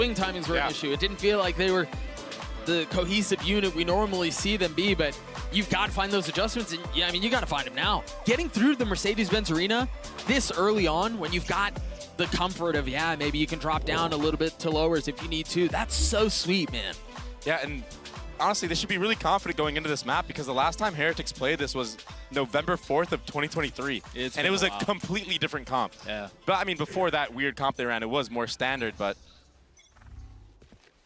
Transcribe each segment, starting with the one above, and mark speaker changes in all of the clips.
Speaker 1: Swing timings were an issue. It didn't feel like they were the cohesive unit we normally see them be, but you've got to find those adjustments, and yeah, I mean, you got to find them now. Getting through the Mercedes-Benz Arena this early on, when you've got the comfort of, yeah, maybe you can drop down a little bit to lowers if you need to, that's so sweet, man.
Speaker 2: Yeah, and honestly, they should be really confident going into this map because the last time Heretics played this was November 4th of 2023. And it was a completely different comp.
Speaker 1: Yeah.
Speaker 2: But I mean, before that weird comp they ran, it was more standard, but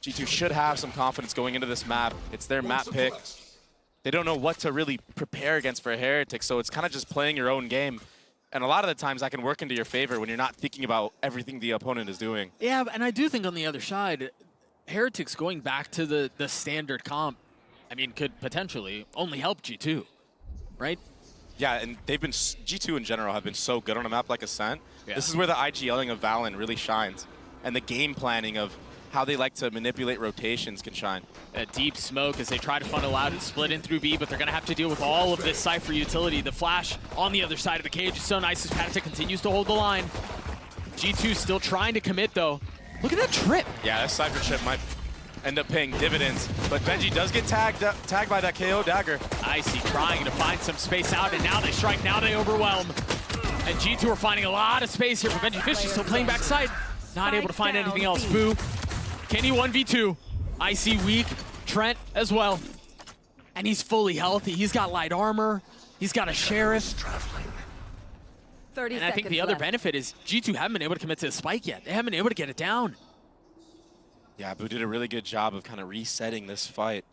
Speaker 2: G2 should have some confidence going into this map. It's their map pick. They don't know what to really prepare against for Heretics, so it's kind of just playing your own game. And a lot of the times that can work into your favor when you're not thinking about everything the opponent is doing.
Speaker 1: Yeah, and I do think on the other side, Heretics going back to the standard comp, I mean, could potentially only help G2, right?
Speaker 2: Yeah, and they've been, G2 in general have been so good on a map like Ascent.
Speaker 1: Yeah.
Speaker 2: This is where the IGLing of Valorant really shines. And the game planning of how they like to manipulate rotations can shine.
Speaker 1: A deep smoke as they try to funnel out and split in through B, but they're going to have to deal with all of this Cypher utility. The flash on the other side of the cage is so nice as Patek continues to hold the line. G2 still trying to commit, though. Look at that trip.
Speaker 2: Yeah, that Cypher trip might end up paying dividends, but Benji does get tagged by that KO dagger.
Speaker 1: Icy trying to find some space out, and now they strike, now they overwhelm. And G2 are finding a lot of space here, but Benji Fish is still playing backside. Not able to find anything else. Boo. Kenny 1v2. Icy weak. Trent as well. And he's fully healthy. He's got light armor. He's got a Sheriff.
Speaker 3: 30
Speaker 1: and I think the other benefit is G2 haven't been able to commit to the spike yet. They haven't been able to get it down.
Speaker 2: Yeah, Boo did a really good job of kind of resetting this fight.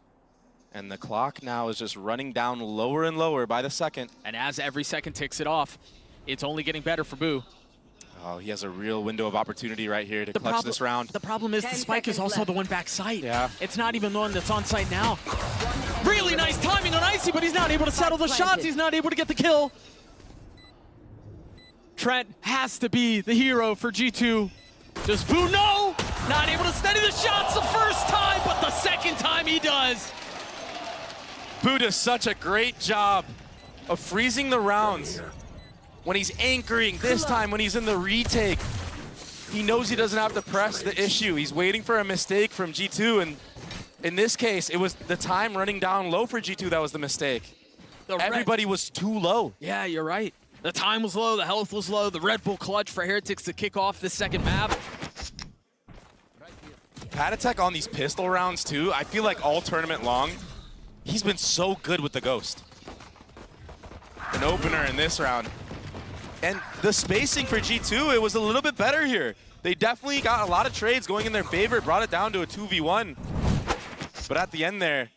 Speaker 2: And the clock now is just running down lower and lower by the second.
Speaker 1: And as every second ticks it off, it's only getting better for Boo.
Speaker 2: Oh, he has a real window of opportunity right here to clutch this round.
Speaker 1: The problem is the spike is also the one back site.
Speaker 2: Yeah.
Speaker 1: It's not even the one that's on site now. Really nice timing on Icy, but he's not able to settle the shots. He's not able to get the kill. Trent has to be the hero for G2. Does Boo know? Not able to steady the shots the first time, but the second time he does.
Speaker 2: Boo does such a great job of freezing the rounds. When he's anchoring, this time when he's in the retake, he knows he doesn't have to press the issue. He's waiting for a mistake from G2, and in this case, it was the time running down low for G2 that was the mistake. Everybody was too low.
Speaker 1: Yeah, you're right. The time was low, the health was low, the Red Bull clutch for Heretics to kick off this second map.
Speaker 2: Patek on these pistol rounds too, I feel like all tournament long, he's been so good with the Ghost. An opener in this round. And the spacing for G2, it was a little bit better here. They definitely got a lot of trades going in their favor, brought it down to a 2v1. But at the end there,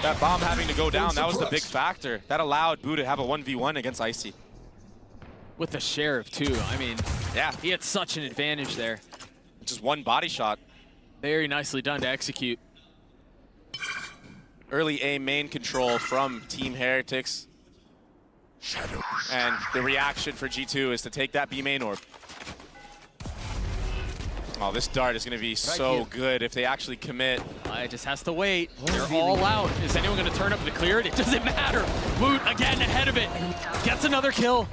Speaker 2: that bomb having to go down, that was the big factor. That allowed Boo to have a 1v1 against Icy.
Speaker 1: With the Sheriff too, I mean,
Speaker 2: yeah,
Speaker 1: he had such an advantage there.
Speaker 2: Just one body shot.
Speaker 1: Very nicely done to execute.
Speaker 2: Early A main control from Team Heretics. And the reaction for G2 is to take that B main orb. Oh, this dart is going to be so good if they actually commit.
Speaker 1: It just has to wait. They're all out. Is anyone going to turn up to clear it? It doesn't matter. Woot again ahead of it. Gets another kill.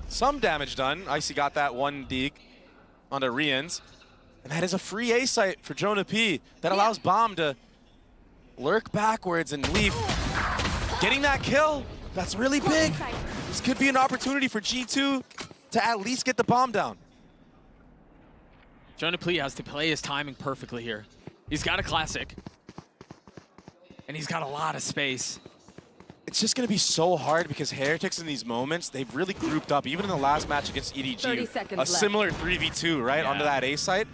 Speaker 2: Some damage done. Icy got that one deke onto Rians. And that is a free A site for Jonah P. That allows Bomb to lurk backwards and leave. Getting that kill. That's really big. This could be an opportunity for G2 to at least get the bomb down.
Speaker 1: Jonah P has to play his timing perfectly here. He's got a classic. And he's got a lot of space.
Speaker 2: It's just going to be so hard because Heretics in these moments, they've really grouped up. Even in the last match against EDG, a similar 3v2, right, onto that A site.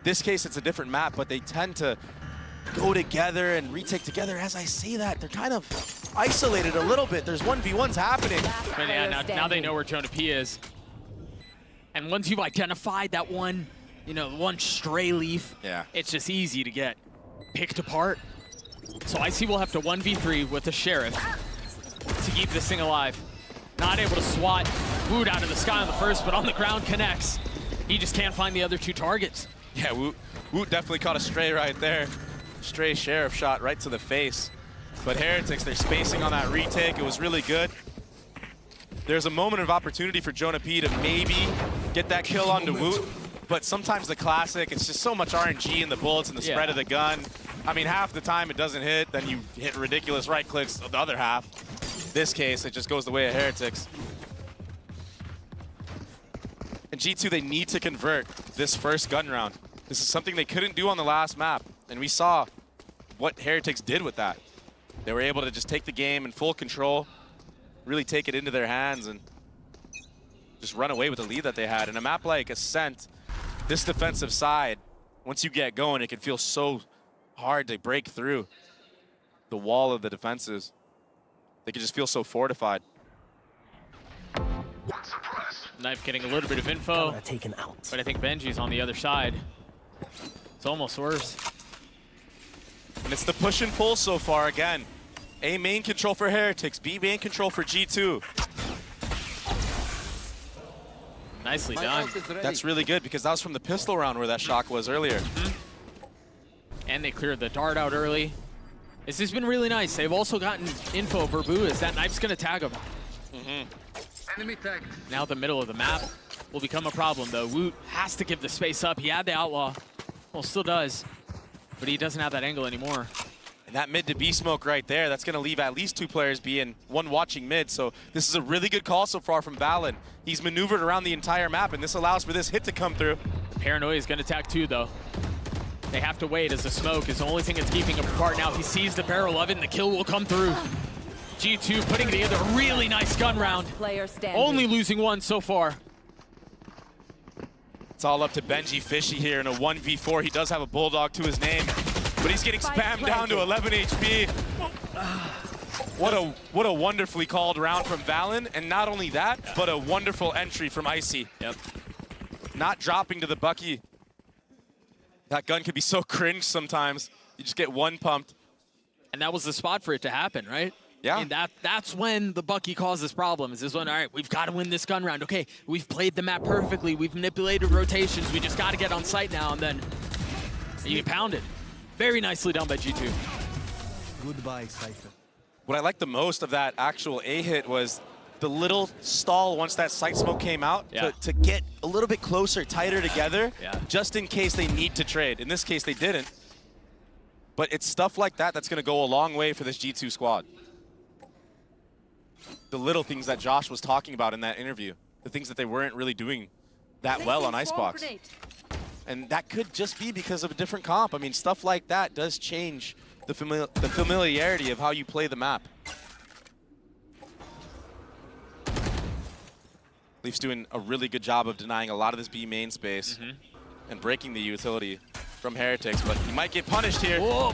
Speaker 2: This case, it's a different map, but they tend to go together and retake together. As I say that, they're kind of isolated a little bit. There's 1v1s happening.
Speaker 1: But yeah, now they know where Jonah P is. And once you've identified that one, you know, one stray leaf, it's just easy to get picked apart. So Icy will have to 1v3 with the Sheriff to keep this thing alive. Not able to swat Woot out of the sky on the first, but on the ground connects. He just can't find the other two targets.
Speaker 2: Yeah, Woot definitely caught a stray right there. Stray Sheriff shot right to the face. But Heretics, they're spacing on that retake. It was really good. There's a moment of opportunity for Jonah P to maybe get that kill onto Woot. but sometimes the classic, it's just so much RNG in the bullets and the spread of the gun. I mean, half the time it doesn't hit, then you hit ridiculous right clicks the other half. This case, it just goes the way of Heretics. And G2, they need to convert this first gun round. This is something they couldn't do on the last map, and we saw what Heretics did with that. They were able to just take the game in full control, really take it into their hands, and just run away with the lead that they had. In a map like Ascent, this defensive side, once you get going, it can feel so hard to break through the wall of the defenses. They can just feel so fortified.
Speaker 1: Knife getting a little bit of info,
Speaker 3: taken out.
Speaker 1: but I think Benji's on the other side. It's almost worse.
Speaker 2: And it's the push and pull so far again. A main control for Heretics, B main control for G2.
Speaker 1: Nicely done.
Speaker 2: That's really good because that was from the pistol round where that shock was earlier.
Speaker 1: And they cleared the dart out early. This has been really nice. They've also gotten info for Boo as that knife's gonna tag him.
Speaker 4: Enemy tag.
Speaker 1: Now the middle of the map will become a problem though. Woot has to give the space up. He had the outlaw. Well, still does. But he doesn't have that angle anymore.
Speaker 2: And that mid to B smoke right there, that's gonna leave at least 2 players B and 1 watching mid. So this is a really good call so far from Valen. He's maneuvered around the entire map and this allows for this hit to come through.
Speaker 1: Paranoia is gonna tag 2 though. They have to wait as the smoke is the only thing that's keeping him apart now. He sees the barrel of it and the kill will come through. G2 putting together a really nice gun round. Only losing 1 so far.
Speaker 2: It's all up to Benji Fishy here in a 1v4. He does have a Bulldog to his name, but he's getting spammed down to 11 HP. What a wonderfully called round from Valen, and not only that, but a wonderful entry from Icy.
Speaker 1: Yep.
Speaker 2: Not dropping to the Bucky. That gun could be so cringe sometimes. You just get 1 pumped.
Speaker 1: And that was the spot for it to happen, right?
Speaker 2: Yeah.
Speaker 1: And that's when the Bucky causes problems. Is when, all right, we've got to win this gun round. Okay, we've played the map perfectly. We've manipulated rotations. We just got to get on site now, and then you get pounded. Very nicely done by G2.
Speaker 3: Goodbye, Cypher.
Speaker 2: What I liked the most of that actual A hit was the little stall once that sight smoke came out to get a little bit closer, tighter together, just in case they need to trade. In this case, they didn't. But it's stuff like that that's going to go a long way for this G2 squad. The little things that Josh was talking about in that interview, the things that they weren't really doing that well on Icebox. And that could just be because of a different comp. I mean, stuff like that does change the familiarity of how you play the map. Leafs doing a really good job of denying a lot of this B main space and breaking the utility from Heretics, but he might get punished here.
Speaker 1: Whoa.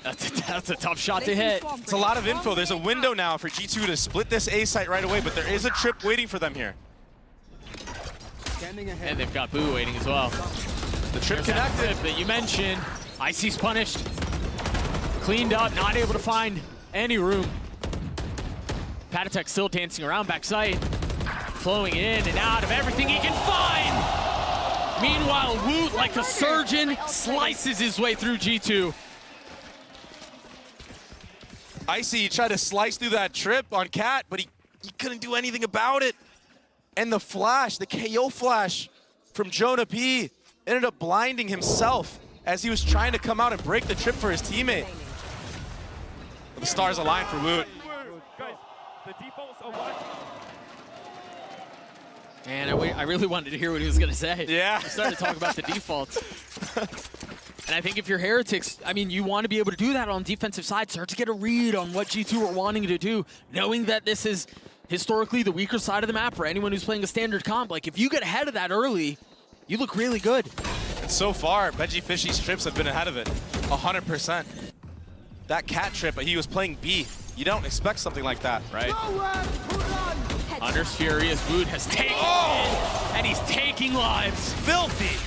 Speaker 1: That's a tough shot to hit.
Speaker 2: It's a lot of info. There's a window now for G2 to split this A site right away, but there is a trip waiting for them here.
Speaker 1: And they've got Boo waiting as well.
Speaker 2: The trip connected.
Speaker 1: That you mentioned. Icy's punished. Cleaned up, not able to find any room. Patatek still dancing around backside. Flowing in and out of everything he can find. Meanwhile, Woot, like a surgeon, slices his way through G2.
Speaker 2: Icy tried to slice through that trip on Cat, but he couldn't do anything about it. And the flash, the KO flash from Jonah P ended up blinding himself as he was trying to come out and break the trip for his teammate. The stars align for Woot.
Speaker 5: Guys, the defaults are what?
Speaker 1: Man, I really wanted to hear what he was going to say.
Speaker 2: Yeah.
Speaker 1: I started to talk about the defaults. And I think if you're Heretics, I mean, you want to be able to do that on defensive side, start to get a read on what G2 are wanting to do, knowing that this is historically the weaker side of the map for anyone who's playing a standard comp. Like, if you get ahead of that early, you look really good.
Speaker 2: And so far, Benji Fishy's trips have been ahead of it, 100%. That Cat trip, he was playing B. You don't expect something like that.
Speaker 1: Right. Hunter's Fury as Woot has taken it, and he's taking lives.
Speaker 2: Filthy.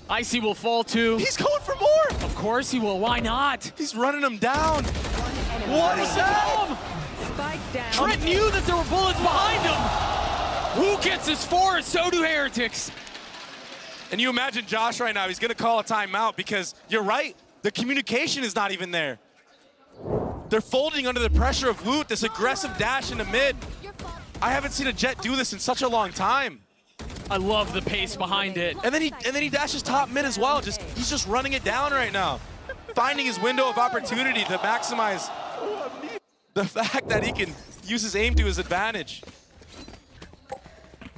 Speaker 1: Icy will fall too.
Speaker 2: He's going for more.
Speaker 1: Of course he will. Why not?
Speaker 2: He's running him down. What is that?
Speaker 4: Spike down.
Speaker 1: Trent knew that there were bullets behind him. Who gets his 4? So do Heretics.
Speaker 2: And you imagine Josh right now, he's going to call a timeout because you're right. The communication is not even there. They're folding under the pressure of Woot, this aggressive dash into mid. I haven't seen a Jet do this in such a long time.
Speaker 1: I love the pace behind it.
Speaker 2: And then he dashes top mid as well. He's just running it down right now. Finding his window of opportunity to maximize the fact that he can use his aim to his advantage.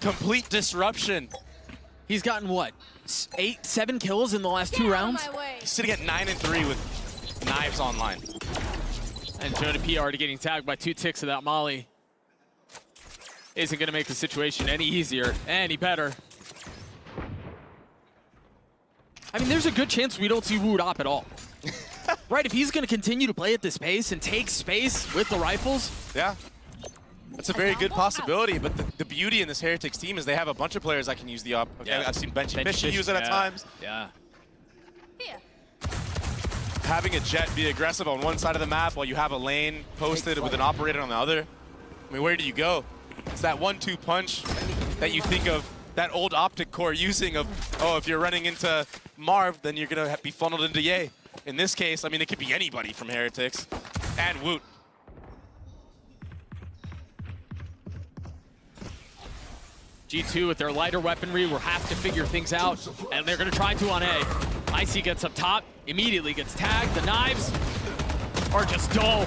Speaker 2: Complete disruption.
Speaker 1: He's gotten what? 8, 7 kills in the last 2 rounds?
Speaker 2: He's sitting at 9-3 with knives online.
Speaker 1: And Jonah P already getting tagged by 2 ticks of that molly. Isn't going to make the situation any easier, any better. I mean, there's a good chance we don't see Wood op at all. Right, if he's going to continue to play at this pace and take space with the rifles.
Speaker 2: Yeah, that's a very good possibility, but the beauty in this Heretics team is they have a bunch of players that can use the op.
Speaker 1: Yeah.
Speaker 2: I've seen Benchy Fishy use it at times.
Speaker 1: Yeah.
Speaker 2: Having a Jet be aggressive on one side of the map while you have a lane posted with an operator on the other. I mean, where do you go? It's that 1-2 punch that you think of that old Optic core using of, oh, if you're running into Marv, then you're going to be funneled into Ye. In this case, I mean, it could be anybody from Heretics. And Woot.
Speaker 1: G2 with their lighter weaponry will have to figure things out, and they're going to try to on A. Icy gets up top, immediately gets tagged. The knives are just dull.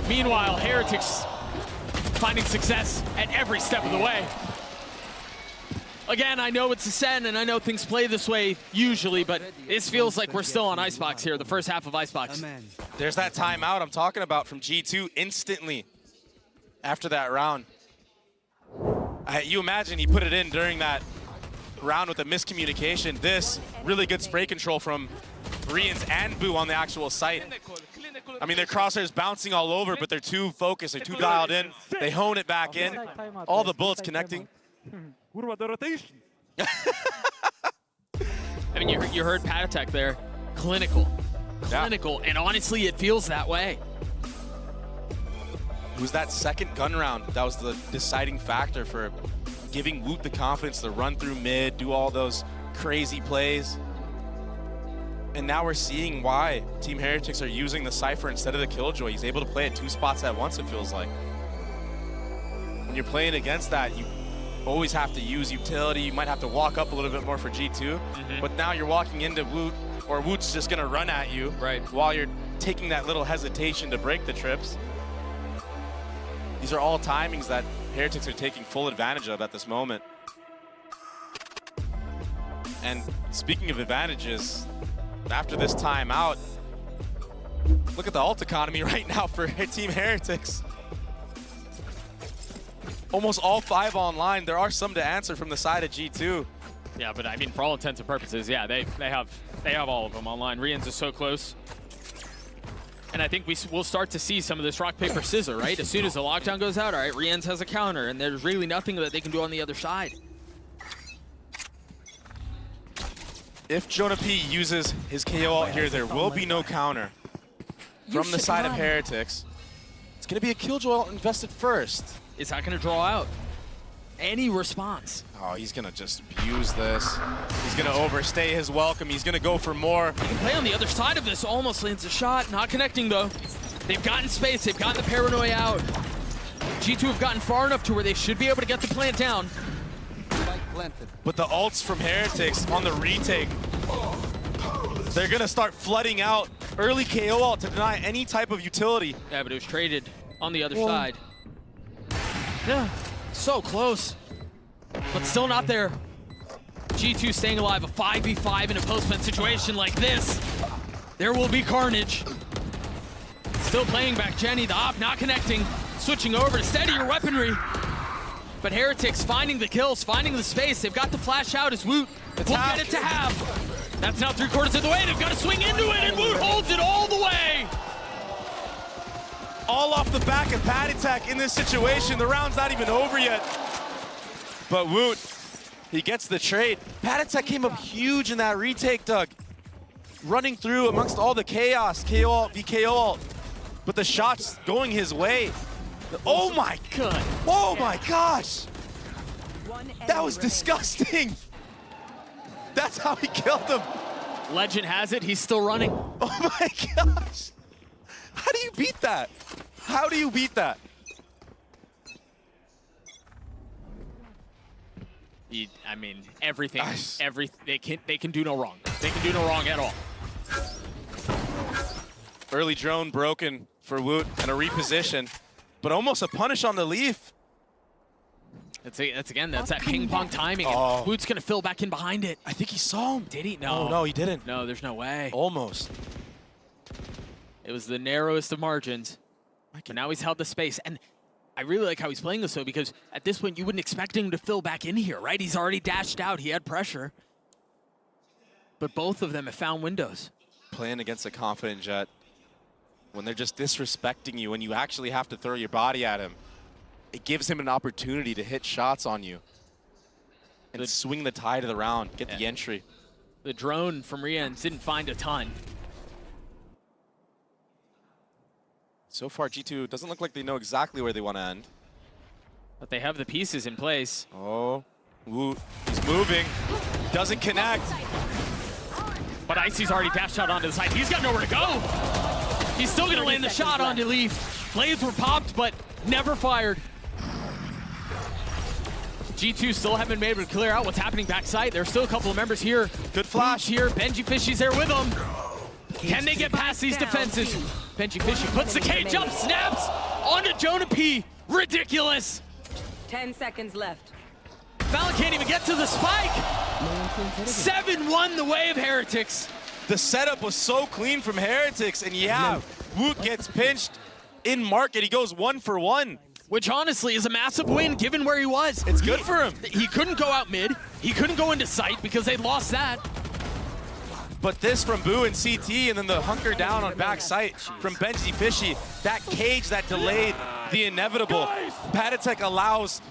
Speaker 1: Meanwhile, Heretics finding success at every step of the way. Again, I know it's a Sen, and I know things play this way usually, but this feels like we're still on Icebox here, the first half of Icebox.
Speaker 2: There's that timeout I'm talking about from G2 instantly after that round. You imagine he put it in during that round with a miscommunication. This really good spray control from Rians and Boo on the actual site. I mean, their crosshairs bouncing all over, but they're too focused, they're too dialed in. They hone it back in. All the bullets connecting.
Speaker 1: I mean, you heard Patatek there. Clinical. Clinical, and honestly, it feels that way.
Speaker 2: It was that second gun round that was the deciding factor for giving Woot the confidence to run through mid, do all those crazy plays. And now we're seeing why Team Heretics are using the Cypher instead of the Killjoy. He's able to play at 2 spots at once, it feels like. When you're playing against that, you always have to use utility. You might have to walk up a little bit more for G2. But now you're walking into Woot, or Woot's just going to run at you while you're taking that little hesitation to break the trips. These are all timings that Heretics are taking full advantage of at this moment. And speaking of advantages, after this timeout, look at the ult economy right now for Team Heretics. Almost all 5 online. There are some to answer from the side of G2.
Speaker 1: Yeah, but I mean, for all intents and purposes, yeah, they have all of them online. Rians is so close. And I think we'll start to see some of this rock, paper, scissor, right? As soon as the lockdown goes out, all right, Rians has a counter, and there's really nothing that they can do on the other side.
Speaker 2: If Jonah P uses his KO out here, there will be no counter from the side of Heretics. It's going to be a Killjoy invested first.
Speaker 1: It's not going to draw out any response.
Speaker 2: Oh, he's going to just abuse this. He's going to overstay his welcome. He's going to go for more.
Speaker 1: He can play on the other side of this. Almost lands a shot. Not connecting, though. They've gotten space. They've gotten the paranoia out. G2 have gotten far enough to where they should be able to get the plant down.
Speaker 2: But the ults from Heretics on the retake, they're going to start flooding out early KO ult to deny any type of utility.
Speaker 1: Yeah, but it was traded on the other side. Yeah, so close, but still not there. G2 staying alive, a 5v5 in a post-plant situation like this. There will be carnage. Still playing back Jenny, the op not connecting. Switching over to steadier weaponry. But Heretics finding the kills, finding the space. They've got the flash out as Woot will get it to half. That's now 3/4 of the way. They've got to swing into it, and Woot holds it all the way.
Speaker 2: All off the back of Patatek in this situation. The round's not even over yet. But Woot, he gets the trade. Patatek came up huge in that retake, Doug. Running through amongst all the chaos, KO ult, VKO ult. But the shots going his way. Oh my God. Oh my gosh. That was disgusting. That's how he killed him.
Speaker 1: Legend has it, he's still running.
Speaker 2: Oh my gosh. How do you beat that? How do you beat that?
Speaker 1: I mean, everything, they can do no wrong. They can do no wrong at all.
Speaker 2: Early drone broken for Woot and a reposition, but almost a punish on the Leaf.
Speaker 1: That's that ping pong timing.
Speaker 2: Oh.
Speaker 1: And Woot's gonna fill back in behind it.
Speaker 2: I think he saw him.
Speaker 1: Did he? No.
Speaker 2: Oh, no, he didn't.
Speaker 1: No, there's no way.
Speaker 2: Almost.
Speaker 1: It was the narrowest of margins. But now he's held the space. And I really like how he's playing this, though, because at this point, you wouldn't expect him to fill back in here, right? He's already dashed out. He had pressure. But both of them have found windows.
Speaker 2: Playing against a confident Jet, when they're just disrespecting you, when you actually have to throw your body at him, it gives him an opportunity to hit shots on you and swing the tide of the round, get the entry.
Speaker 1: The drone from Rian didn't find a ton.
Speaker 2: So far, G2 doesn't look like they know exactly where they want to end.
Speaker 1: But they have the pieces in place.
Speaker 2: Oh, Woot, he's moving, doesn't connect.
Speaker 1: But Icy's already dashed out onto the side. He's got nowhere to go. He's still gonna land the shot onto Leaf. Blades were popped, but never fired. G2 still haven't been able to clear out what's happening backside. There's still a couple of members here.
Speaker 2: Good flash
Speaker 1: here. Benji Fishy's there with them. Can they get past these defenses? Benji Fishy puts the cage up, snaps onto Jonah P. Ridiculous.
Speaker 6: 10 seconds left.
Speaker 1: Valorant can't even get to the spike. 7-1 the way of Heretics.
Speaker 2: The setup was so clean from Heretics, and yeah, Woot gets pinched in market. He goes 1 for 1.
Speaker 1: Which honestly is a massive win given where he was.
Speaker 2: It's good for him.
Speaker 1: He couldn't go out mid. He couldn't go into sight because they lost that.
Speaker 2: But this from Boo and CT, and then the hunker down on back sight from Benji Fishy. That cage that delayed the inevitable. Patatek allows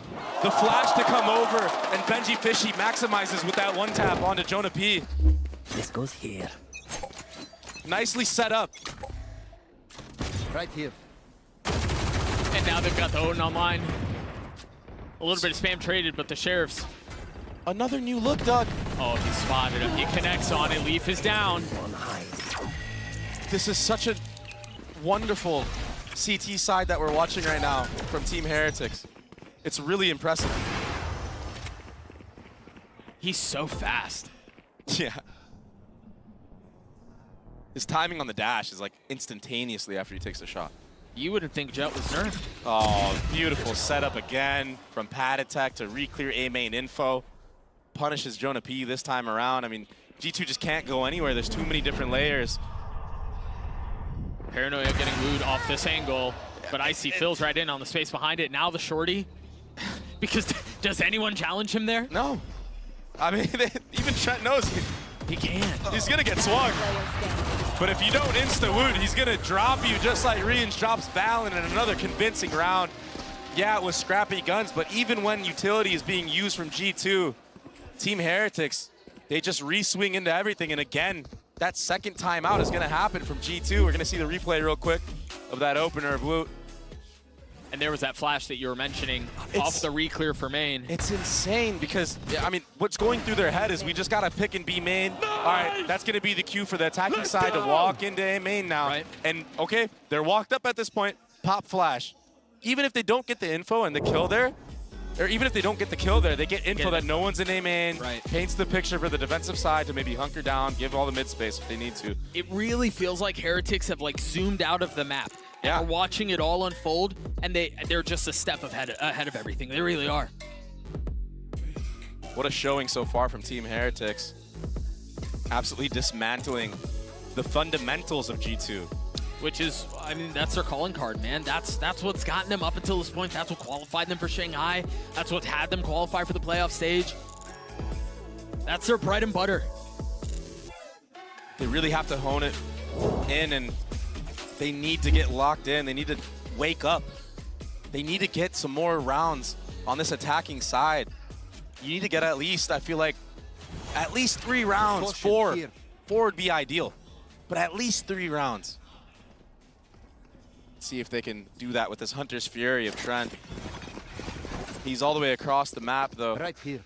Speaker 2: the flash to come over, and Benji Fishy maximizes with that one tap onto Jonah P.
Speaker 3: This goes here.
Speaker 2: Nicely set up.
Speaker 3: Right here.
Speaker 1: And now they've got the Odin online. A little bit of spam traded, but the Sheriffs.
Speaker 2: Another new look, Doug.
Speaker 1: Oh, he spotted him. He connects on it. Leaf is down.
Speaker 2: This is such a wonderful CT side that we're watching right now from Team Heretics. It's really impressive.
Speaker 1: He's so fast.
Speaker 2: Yeah. His timing on the dash is like instantaneously after he takes the shot.
Speaker 1: You wouldn't think Jet was nerfed.
Speaker 2: Oh, beautiful setup again from Patatek to re-clear A main info. Punishes Jonah P this time around. I mean, G2 just can't go anywhere. There's too many different layers.
Speaker 1: Paranoia getting wooed off this angle, but Icy fills right in on the space behind it. Now the shorty. Because does anyone challenge him there?
Speaker 2: No. I mean, even Trent knows
Speaker 1: he can't.
Speaker 2: He's gonna get swung. But if you don't insta-woot, he's gonna drop you just like Rian drops Valen in another convincing round. Yeah, it was scrappy guns, but even when utility is being used from G2, Team Heretics, they just re-swing into everything. And again, that second timeout is gonna happen from G2. We're gonna see the replay real quick of that opener of Woot.
Speaker 1: And there was that flash that you were mentioning off the re-clear for main.
Speaker 2: It's insane because, I mean, what's going through their head is we just got to pick and B main. Nice. All right, that's going to be the cue for the attacking side to walk into A main now.
Speaker 1: Right.
Speaker 2: And, okay, they're walked up at this point, pop flash. Even if they don't get the info and the kill there, or even if they don't get the kill there, they get info that no one's in A main, paints the picture for the defensive side to maybe hunker down, give all the mid space if they need to.
Speaker 1: It really feels like Heretics have like zoomed out of the map.
Speaker 2: Yeah.
Speaker 1: We're watching it all unfold, and they're just a step ahead of everything. They really are.
Speaker 2: What a showing so far from Team Heretics. Absolutely dismantling the fundamentals of G2.
Speaker 1: Which is, I mean, that's their calling card, man. That's what's gotten them up until this point. That's what qualified them for Shanghai. That's what had them qualify for the playoff stage. That's their bread and butter.
Speaker 2: They really have to hone it in, and they need to get locked in. They need to wake up. They need to get some more rounds on this attacking side. You need to get at least, I feel like, at least 3 rounds. 4 would be ideal, but at least 3 rounds. Let's see if they can do that with this Hunter's Fury of Trent. He's all the way across the map, though.
Speaker 3: Right here.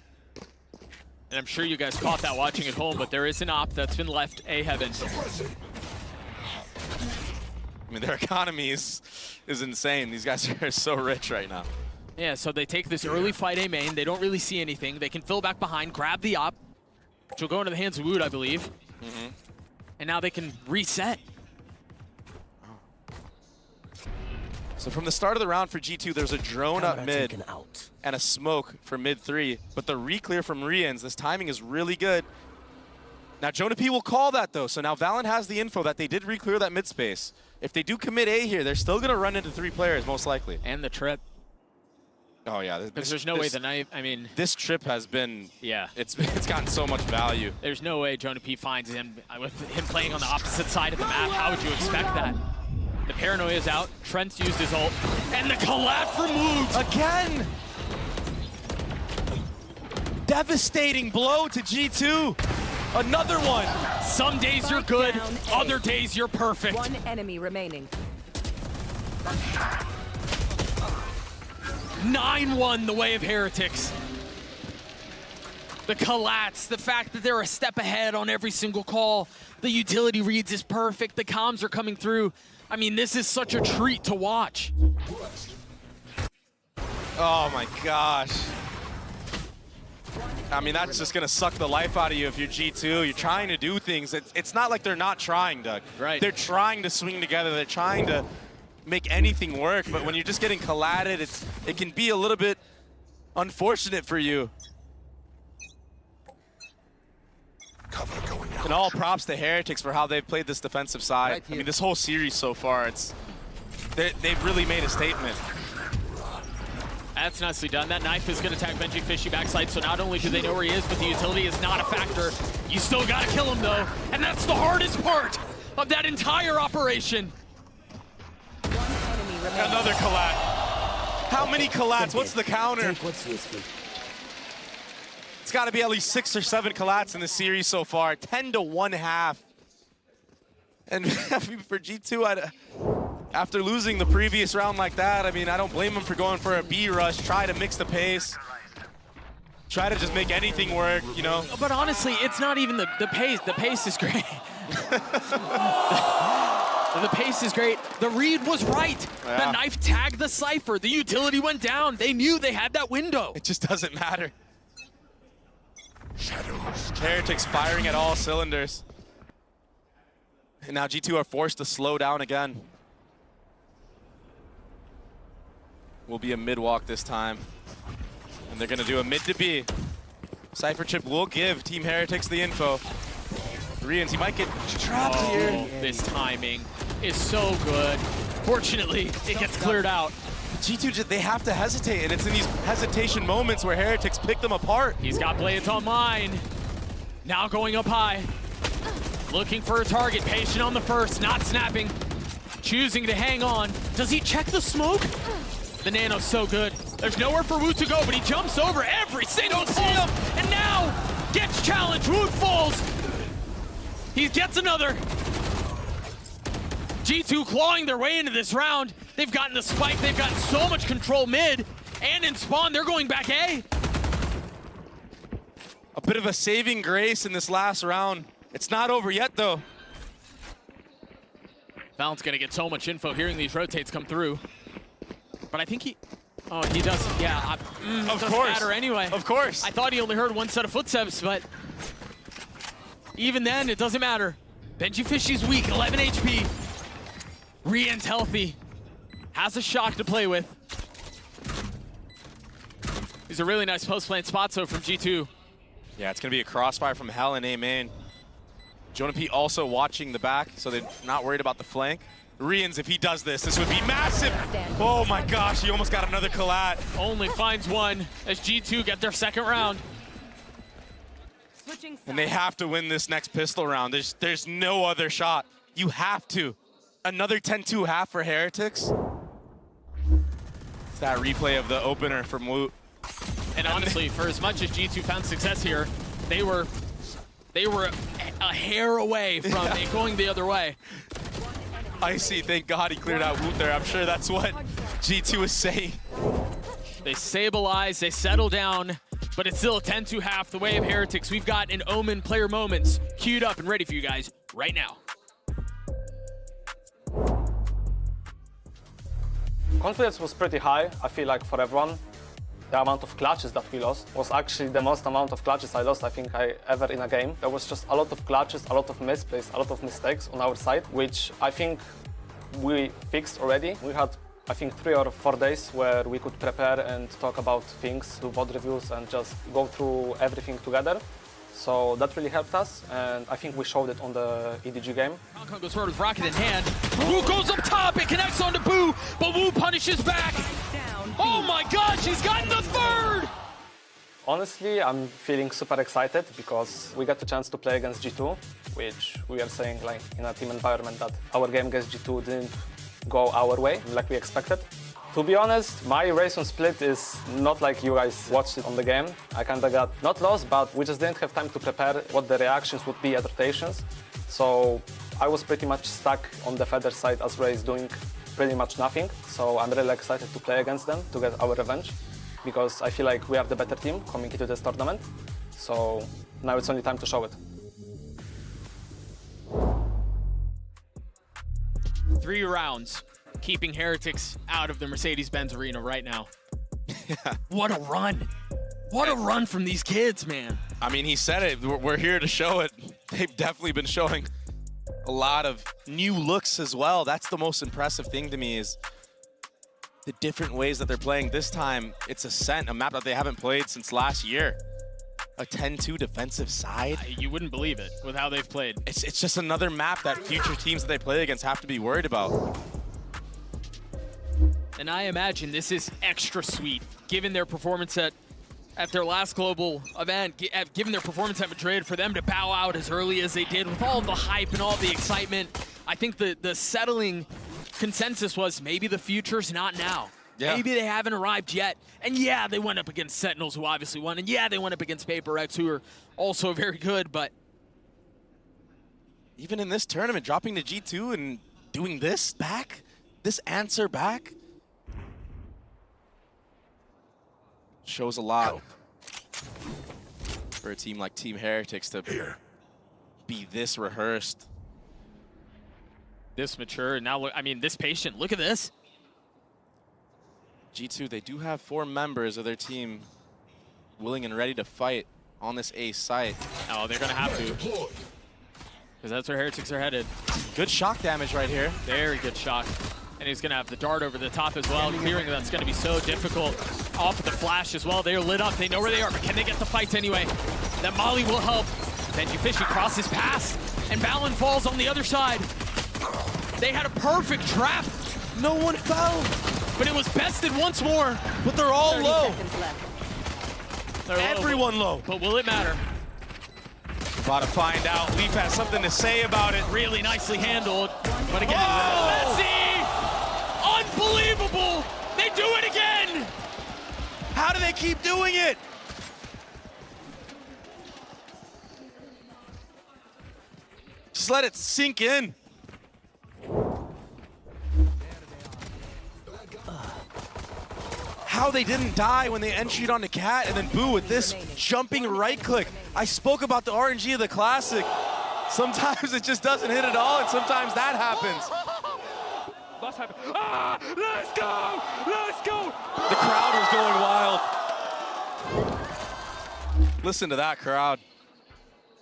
Speaker 1: And I'm sure you guys caught that watching at home, but there is an op that's been left A heaven.
Speaker 2: I mean, their economy is insane. These guys are so rich right now.
Speaker 1: Yeah, so they take this early fight A main. They don't really see anything. They can fill back behind, grab the op, which will go into the hands of Wood, I believe. And now they can reset.
Speaker 2: So from the start of the round for G2, there's a drone up mid
Speaker 3: Out.
Speaker 2: and a smoke for mid 3. But the re-clear from Rians, this timing is really good. Now Jonah P will call that though. So now Valorant has the info that they did re-clear that mid space. If they do commit A here, they're still gonna run into 3 players most likely.
Speaker 1: And the trip.
Speaker 2: Oh yeah.
Speaker 1: Because there's no way the knife, I mean.
Speaker 2: This trip has been,
Speaker 1: Yeah.
Speaker 2: it's gotten so much value.
Speaker 1: There's no way Jonah P finds him with him playing on the opposite side of the map. How would you expect that? The paranoia's out. Trent's used his ult. And the collab from Woot!
Speaker 2: Again! Devastating blow to G2. Another one.
Speaker 1: Some days you're good, other days you're perfect.
Speaker 6: One enemy remaining.
Speaker 1: 9-1 the way of Heretics. The collats, the fact that they're a step ahead on every single call. The utility reads is perfect. The comms are coming through. I mean, this is such a treat to watch.
Speaker 2: Oh my gosh. I mean, that's just gonna suck the life out of you if you're G2. You're trying to do things. It's not like they're not trying, Doug.
Speaker 1: Right.
Speaker 2: They're trying to swing together. They're trying to make anything work. But when you're just getting colladed, it can be a little bit unfortunate for you.
Speaker 3: Cover going out.
Speaker 2: And all props to Heretics for how they've played this defensive side.
Speaker 3: Right
Speaker 2: I mean,
Speaker 3: here.
Speaker 2: this whole series so far, they've really made a statement.
Speaker 1: That's nicely done. That knife is going to tag Benji Fishy backside, so not only do they know where he is, but the utility is not a factor. You still got to kill him, though, and that's the hardest part of that entire operation.
Speaker 6: One enemy remaining.
Speaker 2: Another collat. How many collats? What's the counter?
Speaker 3: Take what's useful.
Speaker 2: It's got to be at least 6 or 7 collats in the series so far. 10 to 1/2. And for G2, after losing the previous round like that, I mean, I don't blame them for going for a B rush, try to mix the pace, try to just make anything work, you know?
Speaker 1: But honestly, it's not even the pace. The pace is great. The pace is great. The read was right.
Speaker 2: Yeah.
Speaker 1: The knife tagged the Cypher. The utility went down. They knew they had that window.
Speaker 2: It just doesn't matter. Heretics firing at all cylinders. And now G2 are forced to slow down again. Will be a mid walk this time. And they're gonna do a mid to B. Cypher Chip will give Team Heretics the info. Rians, he might get trapped here.
Speaker 1: This timing is so good. Fortunately, it gets cleared out.
Speaker 2: G2, they have to hesitate, and it's in these hesitation moments where Heretics pick them apart.
Speaker 1: He's got blades online. Now going up high. Looking for a target. Patient on the first, not snapping. Choosing to hang on. Does he check the smoke? The nano's so good. There's nowhere for Woot to go, but he jumps over every single call. And now gets challenged. Woot falls. He gets another. G2 clawing their way into this round. They've gotten the spike. They've gotten so much control mid. And in spawn, they're going back A.
Speaker 2: A bit of a saving grace in this last round. It's not over yet, though.
Speaker 1: Valent's gonna get so much info hearing these rotates come through. But I think he does, yeah.
Speaker 2: Of
Speaker 1: doesn't
Speaker 2: course.
Speaker 1: matter anyway.
Speaker 2: Of course.
Speaker 1: I thought he only heard one set of footsteps, but even then, it doesn't matter. Benji Fishy's weak, 11 HP. Rian's healthy. Has a shock to play with. These are really nice post-plant spots, though, from G2.
Speaker 2: Yeah, it's going to be a crossfire from hell in A main. Jonah P also watching the back, so they're not worried about the flank. Rians, if he does this would be massive. Oh my gosh, he almost got another collat.
Speaker 1: Only finds one as G2 get their second round.
Speaker 6: Switching
Speaker 2: And they have to win this next pistol round. There's no other shot. You have to. Another 10-2 half for Heretics. It's that replay of the opener from Woot.
Speaker 1: And honestly, for as much as G2 found success here, they were a hair away from it going the other way.
Speaker 2: Icy, thank God he cleared out Woot there. I'm sure that's what G2 is saying.
Speaker 1: They stabilize, they settle down, but it's still a 10-2 half the way of Heretics. We've got an Omen player moments queued up and ready for you guys right now.
Speaker 7: Confidence was pretty high, I feel like, for everyone. the amount of clutches that we lost was actually the most amount of clutches I lost, I think, ever in a game. There was just a lot of clutches, a lot of misplays, a lot of mistakes on our side, which I think we fixed already. We had, I think, 3 or 4 days where we could prepare and talk about things, do VOD reviews, and just go through everything together. So that really helped us, and I think we showed it on the EDG game.
Speaker 1: Hong Kong goes forward with rocket in hand. Wu goes up top, it connects onto Boo, but Wu punishes back. Oh my gosh, he's gotten the third!
Speaker 7: Honestly, I'm feeling super excited because we got the chance to play against G2, which we are saying like in a team environment that our game against G2 didn't go our way like we expected. To be honest, my race on split is not like you guys watched it on the game. I kind of got not lost, but we just didn't have time to prepare what the reactions would be at rotations. So I was pretty much stuck on the Feather side as Race doing pretty much nothing. So I'm really excited to play against them to get our revenge because I feel like we are the better team coming into this tournament. So now it's only time to show it.
Speaker 1: 3 rounds, keeping Heretics out of the Mercedes-Benz Arena right now.
Speaker 2: Yeah.
Speaker 1: What a run. What a run from these kids, man.
Speaker 2: I mean, he said it. We're here to show it. They've definitely been showing a lot of new looks as well. That's the most impressive thing to me is the different ways that they're playing. This time, it's Ascent, a map that they haven't played since last year. A 10-2 defensive side.
Speaker 1: You wouldn't believe it with how they've played.
Speaker 2: It's just another map that future teams that they play against have to be worried about.
Speaker 1: And I imagine this is extra sweet, given their performance at their last global event, given their performance at Madrid, for them to bow out as early as they did with all the hype and all the excitement. I think the settling consensus was maybe the future's not now. Yeah. Maybe they haven't arrived yet. And yeah, they went up against Sentinels, who obviously won. And yeah, they went up against Paper X, who are also very good, but
Speaker 2: even in this tournament, dropping to G2 and doing this back, this answer back, shows a lot for a team like Team Heretics to be this rehearsed.
Speaker 1: This mature, and now, I mean, this patient. Look at this.
Speaker 2: G2, they do have 4 members of their team willing and ready to fight on this A site.
Speaker 1: Oh, they're going to have to. Because that's where Heretics are headed.
Speaker 2: Good shock damage right here.
Speaker 1: Very good shock. And he's going to have the dart over the top as well. Clearing that's going to be so difficult. Off of the flash as well. They're lit up. They know where they are, but can they get the fights anyway? That Molly will help. Benji Fishy crosses past, and Valen falls on the other side. They had a perfect trap.
Speaker 2: No one fell.
Speaker 1: But it was bested once more.
Speaker 2: But they're all low.
Speaker 1: Everyone low. But will it matter?
Speaker 2: About to find out. Leaf has something to say about it.
Speaker 1: Really nicely handled. But again, Messi! Unbelievable! They do it again!
Speaker 2: How do they keep doing it? Just let it sink in. How they didn't die when they entry'd onto Cat, and then Boo with this jumping right click. I spoke about the RNG of the Classic. Sometimes it just doesn't hit at all, and sometimes that happens.
Speaker 5: Let's happen. Ah, let's go! Let's go!
Speaker 2: The crowd was going wild. Listen to that crowd.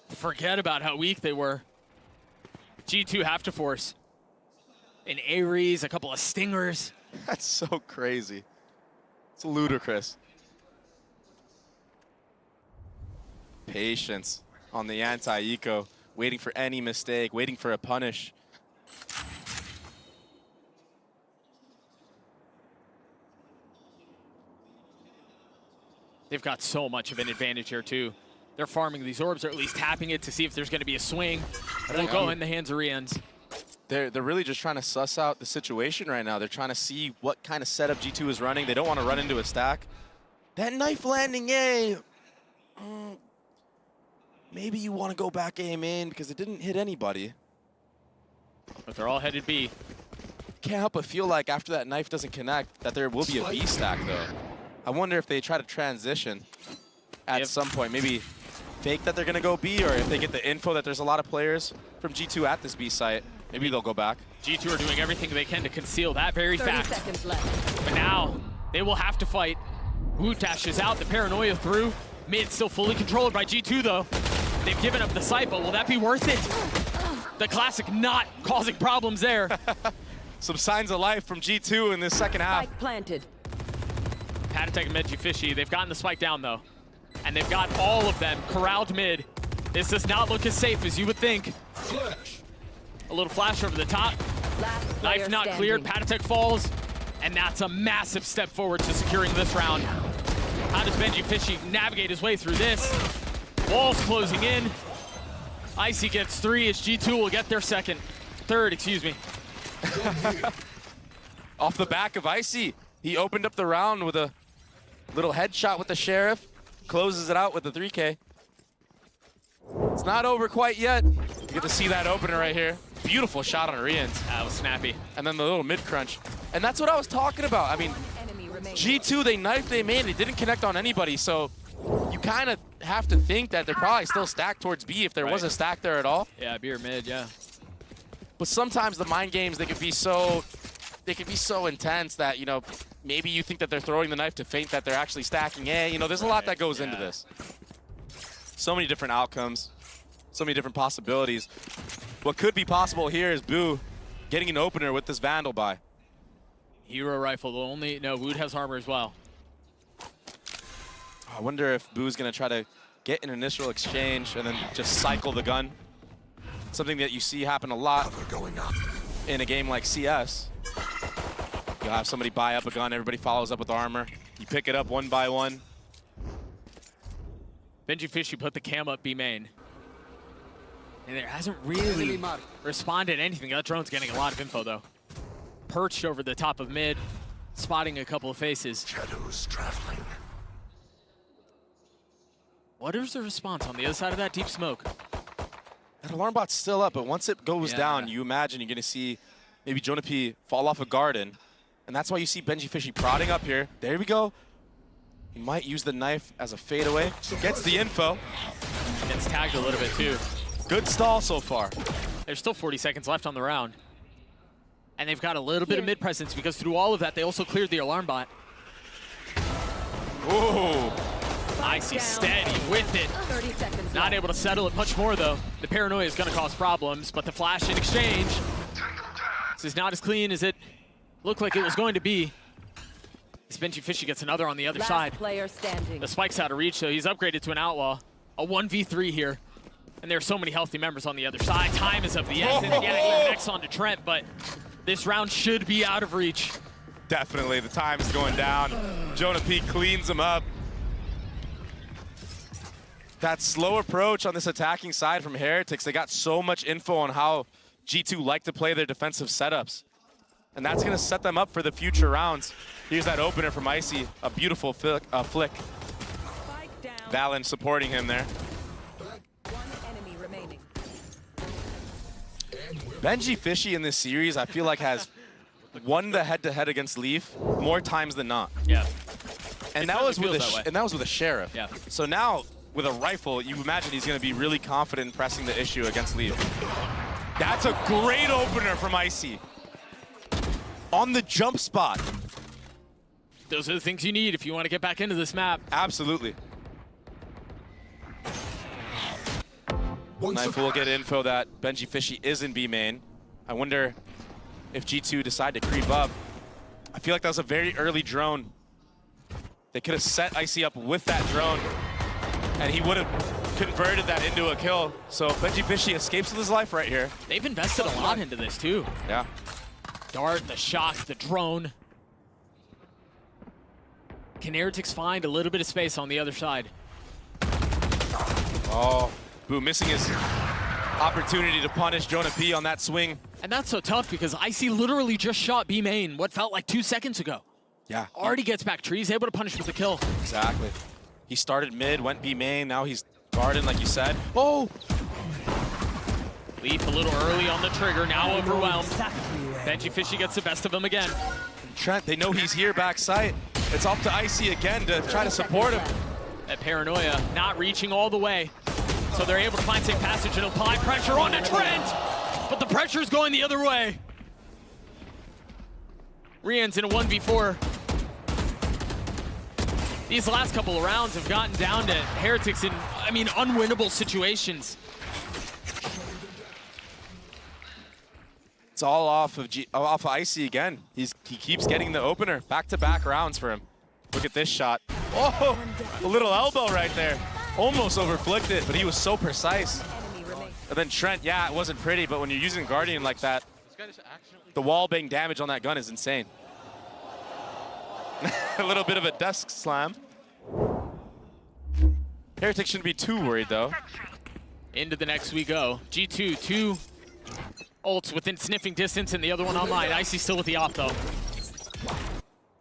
Speaker 1: Forget about how weak they were. G2 have to force. An Ares, a couple of stingers.
Speaker 2: That's so crazy. It's ludicrous. Patience on the anti-eco, waiting for any mistake, waiting for a punish.
Speaker 1: They've got so much of an advantage here too. They're farming these orbs, or at least tapping it to see if there's going to be a swing. It'll go in the hands of Rians.
Speaker 2: They're really just trying to suss out the situation right now. They're trying to see what kind of setup G2 is running. They don't want to run into a stack. That knife landing A, maybe you want to go back aim in because it didn't hit anybody.
Speaker 1: But they're all headed B.
Speaker 2: Can't help but feel like after that knife doesn't connect that there will be a B stack though. I wonder if they try to transition at some point. Maybe fake that they're going to go B, or if they get the info that there's a lot of players from G2 at this B site. Maybe they'll go back.
Speaker 1: G2 are doing everything they can to conceal that very fact.
Speaker 6: 30 seconds left.
Speaker 1: But now, they will have to fight. Wu dashes out, the paranoia through. Mid still fully controlled by G2 though. They've given up the site, but will that be worth it? The classic not causing problems there.
Speaker 2: Some signs of life from G2 in this second half.
Speaker 6: Spike planted.
Speaker 1: Patatech and Medjufishy, they've gotten the spike down though. And they've got all of them corralled mid. This does not look as safe as you would think. A little flash over the top.
Speaker 6: Last
Speaker 1: Knife
Speaker 6: player
Speaker 1: not
Speaker 6: standing.
Speaker 1: cleared, Patatech falls. And that's a massive step forward to securing this round. How does Medjufishy navigate his way through this? Walls closing in. Icy gets 3 as G2 will get their third, excuse me.
Speaker 2: Off the back of Icy, he opened up the round with a little headshot with the Sheriff. Closes it out with the 3K. It's not over quite yet. You get to see that opener right here. Beautiful shot on Rians.
Speaker 1: That was snappy.
Speaker 2: And then the little mid crunch. And that's what I was talking about. I mean,
Speaker 6: Enemy remaining.
Speaker 2: G2, they knifed, they made, it didn't connect on anybody. So you kind of have to think that they're probably still stacked towards B if there was a stack there at all.
Speaker 1: Yeah, B or mid, yeah.
Speaker 2: But sometimes the mind games, they can be so intense that, you know, maybe you think that they're throwing the knife to feint that they're actually stacking A. You know, there's a lot that goes into this. So many different outcomes, so many different possibilities. What could be possible here is Boo getting an opener with this Vandal buy.
Speaker 1: Hero rifle, no, Wood has armor as well.
Speaker 2: I wonder if Boo's gonna try to get an initial exchange and then just cycle the gun. Something that you see happen a lot
Speaker 3: Cover going up.
Speaker 2: in a game like CS. You'll have somebody buy up a gun, everybody follows up with armor. You pick it up one by one.
Speaker 1: Medjufishy put the cam up B main. And there hasn't really responded to anything. That drone's getting a lot of info though. Perched over the top of mid, spotting a couple of faces.
Speaker 3: Shadows traveling.
Speaker 1: What is the response on the other side of that deep smoke?
Speaker 2: That alarm bot's still up, but once it goes down, you imagine you're gonna see maybe Jonah P fall off a garden. And that's why you see Medjufishy prodding up here. There we go. He might use the knife as a fadeaway. Gets the info.
Speaker 1: Gets tagged a little bit too.
Speaker 2: Good stall so far.
Speaker 1: There's still 40 seconds left on the round. And they've got a little bit of mid presence because through all of that, they also cleared the alarm bot.
Speaker 2: Ooh.
Speaker 1: Icy steady with it.
Speaker 6: 30 seconds
Speaker 1: Not
Speaker 6: left.
Speaker 1: able to settle it much more though. The paranoia is gonna cause problems, but the flash in exchange. This is not as clean as it looked like it was going to be. This Medjufishy gets another on the other
Speaker 6: Last
Speaker 1: side.
Speaker 6: player standing.
Speaker 1: The spike's out of reach, so he's upgraded to an outlaw. A 1v3 here. And there are so many healthy members on the other side. Time is of the essence. Yeah, he next on to Trent, but this round should be out of reach.
Speaker 2: Definitely, the time's going down. Jonah P cleans him up. That slow approach on this attacking side from Heretics, they got so much info on how G2 like to play their defensive setups. And that's gonna set them up for the future rounds. Here's that opener from Icy, a beautiful flick.
Speaker 6: Spike down.
Speaker 2: Valen supporting him there.
Speaker 6: One enemy remaining.
Speaker 2: Medjufishy in this series, I feel like has won the head-to-head against Leaf more times than not.
Speaker 1: Yeah.
Speaker 2: And
Speaker 1: It
Speaker 2: that was with
Speaker 1: feels that way.
Speaker 2: and that was with a Sheriff.
Speaker 1: Yeah.
Speaker 2: So now with a rifle, you imagine he's going to be really confident in pressing the issue against Leaf. That's a great opener from Icy. On the jump spot.
Speaker 1: Those are the things you need if you want to get back into this map.
Speaker 2: Absolutely. Knife will get info that Medjufishy is in B main. I wonder if G2 decide to creep up. I feel like that was a very early drone. They could have set Icy up with that drone, and he would have converted that into a kill. So Medjufishy escapes with his life right here.
Speaker 1: They've invested a lot into this too.
Speaker 2: Yeah.
Speaker 1: Dart, the shock, the drone. Can Heretics find a little bit of space on the other side?
Speaker 2: Oh, Boo missing his opportunity to punish Jonah P on that swing.
Speaker 1: And that's so tough because Icy literally just shot B main what felt like 2 seconds ago.
Speaker 2: Yeah.
Speaker 1: Already gets back trees, able to punish with the kill.
Speaker 2: Exactly. He started mid, went B main, now he's garden like you said. Oh!
Speaker 1: Leaf a little early on the trigger, now overwhelmed. Medjufishy gets the best of him again.
Speaker 2: Trent, they know he's here backside. It's up to Icy again to try to support him.
Speaker 1: That paranoia not reaching all the way. So they're able to find safe passage and apply pressure onto Trent. But the pressure's going the other way. Rian's in a 1v4. These last couple of rounds have gotten down to Heretics in, I mean, unwinnable situations.
Speaker 2: It's all off of Icy again. He keeps getting the opener. Back-to-back rounds for him. Look at this shot. Oh, a little elbow right there. Almost overflicked it, but he was so precise. And then Trent, yeah, it wasn't pretty, but when you're using Guardian like that, the wall bang damage on that gun is insane. A little bit of a desk slam. Heretics shouldn't be too worried, though.
Speaker 1: Into the next we go. G2, 2 ults within sniffing distance, and the other one online. Icy still with the op, though.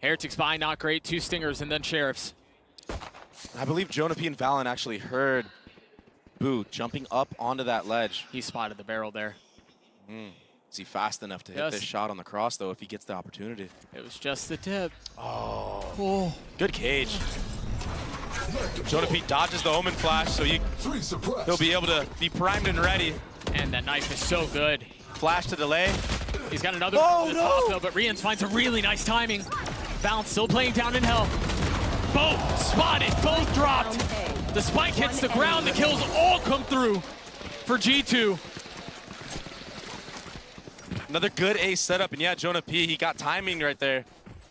Speaker 1: Heretics by, not great. 2 stingers, and then Sheriffs.
Speaker 2: I believe Jonah P and Valen actually heard Boo jumping up onto that ledge.
Speaker 1: He spotted the barrel there.
Speaker 2: Is he fast enough to hit this shot on the cross, though, if he gets the opportunity?
Speaker 1: It was just the tip.
Speaker 2: Oh. Good cage. Jonah P dodges the Omen flash, so he'll be able to be primed and ready.
Speaker 1: And that knife is so good.
Speaker 2: Flash to delay.
Speaker 1: He's got another one to the top, though, but Rians finds a really nice timing. Balance still playing down in hell. Both spotted, both dropped. The spike hits the ground, the kills all come through for G2.
Speaker 2: Another good ace setup, and yeah, Jonah P, he got timing right there.